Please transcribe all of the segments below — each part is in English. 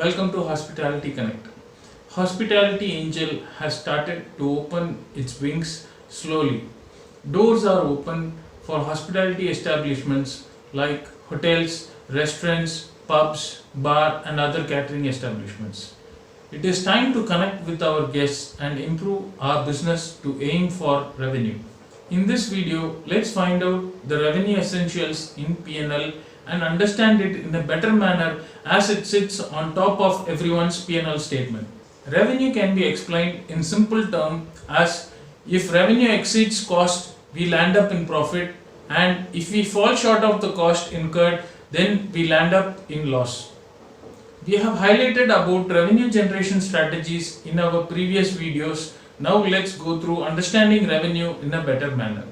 Welcome to Hospitality Connect. Hospitality Angel has started to open its wings slowly. Doors are open for hospitality establishments like hotels, restaurants, pubs, bar and other catering establishments. It is time to connect with our guests and improve our business to aim for revenue. In this video, let's find out the revenue essentials in P&L and understand it in a better manner as it sits on top of everyone's P&L statement. Revenue can be explained in simple terms as if revenue exceeds cost, we land up in profit, and if we fall short of the cost incurred, then we land up in loss. We have highlighted about revenue generation strategies in our previous videos. Now let's go through understanding revenue in a better manner.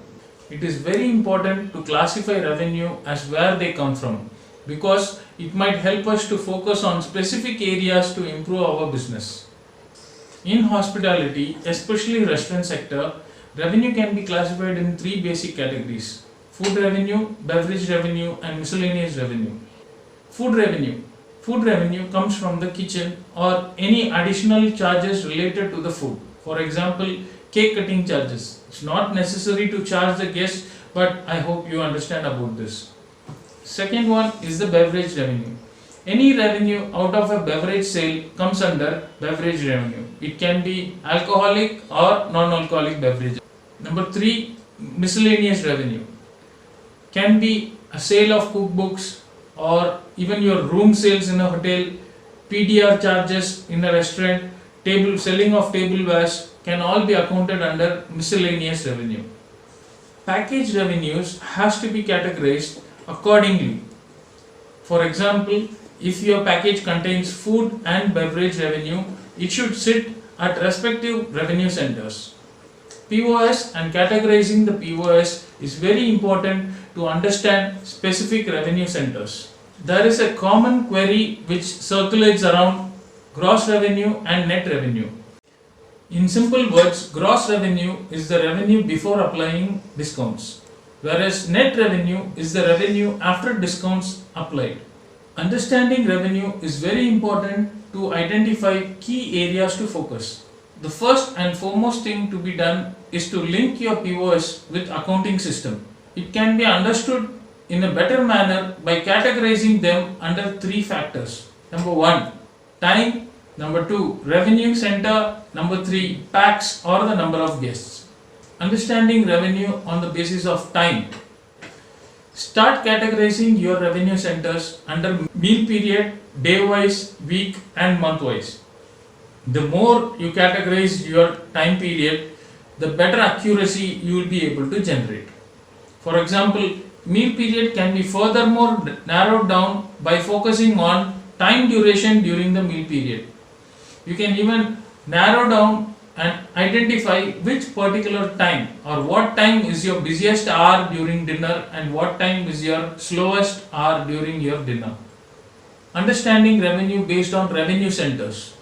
It is very important to classify revenue as where they come from because it might help us to focus on specific areas to improve our business. In hospitality, especially restaurant sector, revenue can be classified in three basic categories: food revenue, beverage revenue and miscellaneous revenue. Food revenue. Food revenue comes from the kitchen or any additional charges related to the food. For example, cake cutting charges. It's not necessary to charge the guest, but I hope you understand about this. Second one is the beverage revenue. Any revenue out of a beverage sale comes under beverage revenue. It can be alcoholic or non-alcoholic beverage. Number 3, miscellaneous revenue. Can be a sale of cookbooks or even your room sales in a hotel, PDR charges in a restaurant, selling of tablewares can all be accounted under miscellaneous revenue. Package revenues has to be categorized accordingly. For example, if your package contains food and beverage revenue, it should sit at respective revenue centers. POS and categorizing the POS is very important to understand specific revenue centers. There is a common query which circulates around gross revenue and net revenue. In simple words, gross revenue is the revenue before applying discounts, whereas net revenue is the revenue after discounts applied. Understanding revenue is very important to identify key areas to focus. The first and foremost thing to be done is to link your POS with accounting system. It can be understood in a better manner by categorizing them under three factors. Number 1, time. Number 2, revenue center. Number 3, packs or the number of guests. Understanding revenue on the basis of time. Start categorizing your revenue centers under meal period, day wise, week and month wise. The more you categorize your time period, the better accuracy you will be able to generate. For example, meal period can be furthermore narrowed down by focusing on time duration during the meal period. You can even narrow down and identify which particular time or what time is your busiest hour during dinner and what time is your slowest hour during your dinner. Understanding revenue based on revenue centers.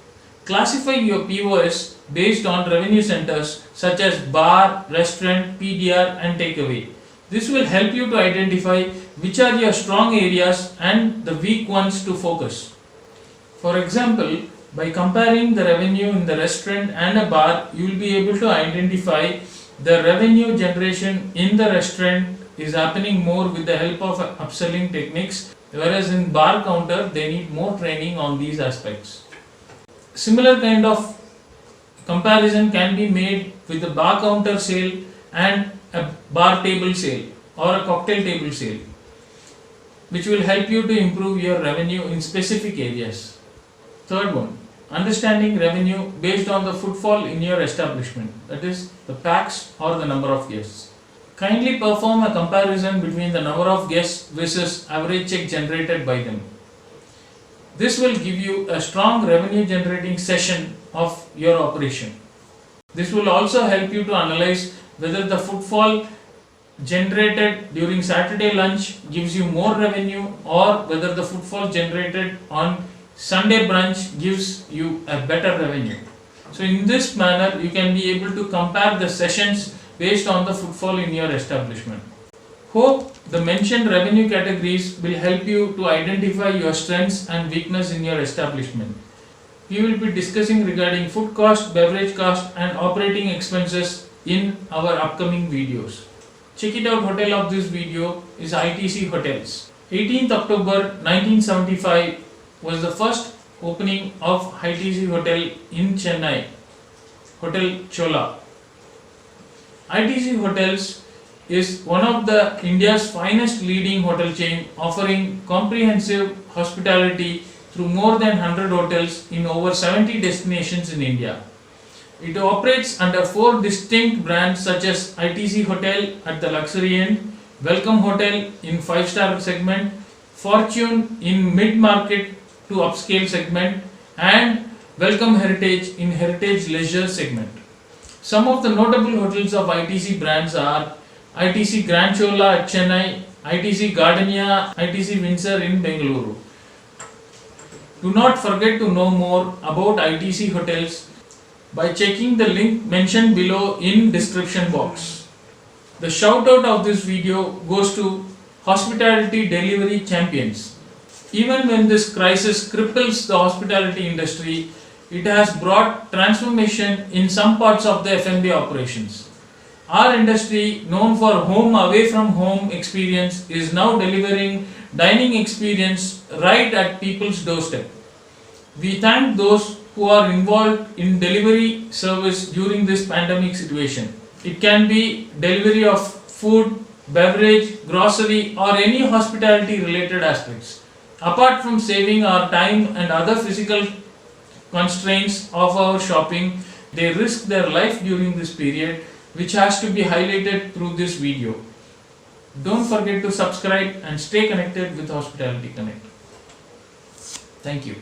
Classify your POS based on revenue centers such as bar, restaurant, PDR and takeaway. This will help you to identify which are your strong areas and the weak ones to focus. For example, by comparing the revenue in the restaurant and a bar, you will be able to identify the revenue generation in the restaurant is happening more with the help of upselling techniques, whereas in bar counter they need more training on these aspects. Similar kind of comparison can be made with the bar counter sale and a bar table sale or a cocktail table sale, which will help you to improve your revenue in specific areas. Third one, understanding revenue based on the footfall in your establishment, that is the packs or the number of guests. Kindly perform a comparison between the number of guests versus average check generated by them. This will give you a strong revenue generating session of your operation. This will also help you to analyze whether the footfall generated during Saturday lunch gives you more revenue or whether the footfall generated on Sunday brunch gives you a better revenue. So in this manner you can be able to compare the sessions based on the footfall in your establishment. Hope the mentioned revenue categories will help you to identify your strengths and weakness in your establishment. We will be discussing regarding food cost, beverage cost and operating expenses in our upcoming videos. Check it out. Hotel of this video is ITC Hotels. 18th October 1975 was the first opening of ITC Hotel in Chennai, Hotel Chola. ITC Hotels is one of the India's finest leading hotel chain, offering comprehensive hospitality through more than 100 hotels in over 70 destinations in India. It operates under 4 distinct brands such as ITC Hotel at the luxury end, Welcome Hotel in 5-star segment, Fortune in mid-market to upscale segment, and Welcome Heritage in heritage leisure segment. Some of the notable hotels of ITC brands are ITC Grand Chola at Chennai, ITC Gardenia, ITC Windsor in Bengaluru. Do not forget to know more about ITC Hotels by checking the link mentioned below in description box. The shout out of this video goes to Hospitality Delivery Champions. Even when this crisis cripples the hospitality industry, it has brought transformation in some parts of the F&B operations. Our industry, known for home away from home experience, is now delivering dining experience right at people's doorstep. We thank those who are involved in delivery service during this pandemic situation. It can be delivery of food, beverage, grocery or any hospitality related aspects. Apart from saving our time and other physical constraints of our shopping, they risk their life during this period, which has to be highlighted through this video. Don't forget to subscribe and stay connected with Hospitality Connect. Thank you.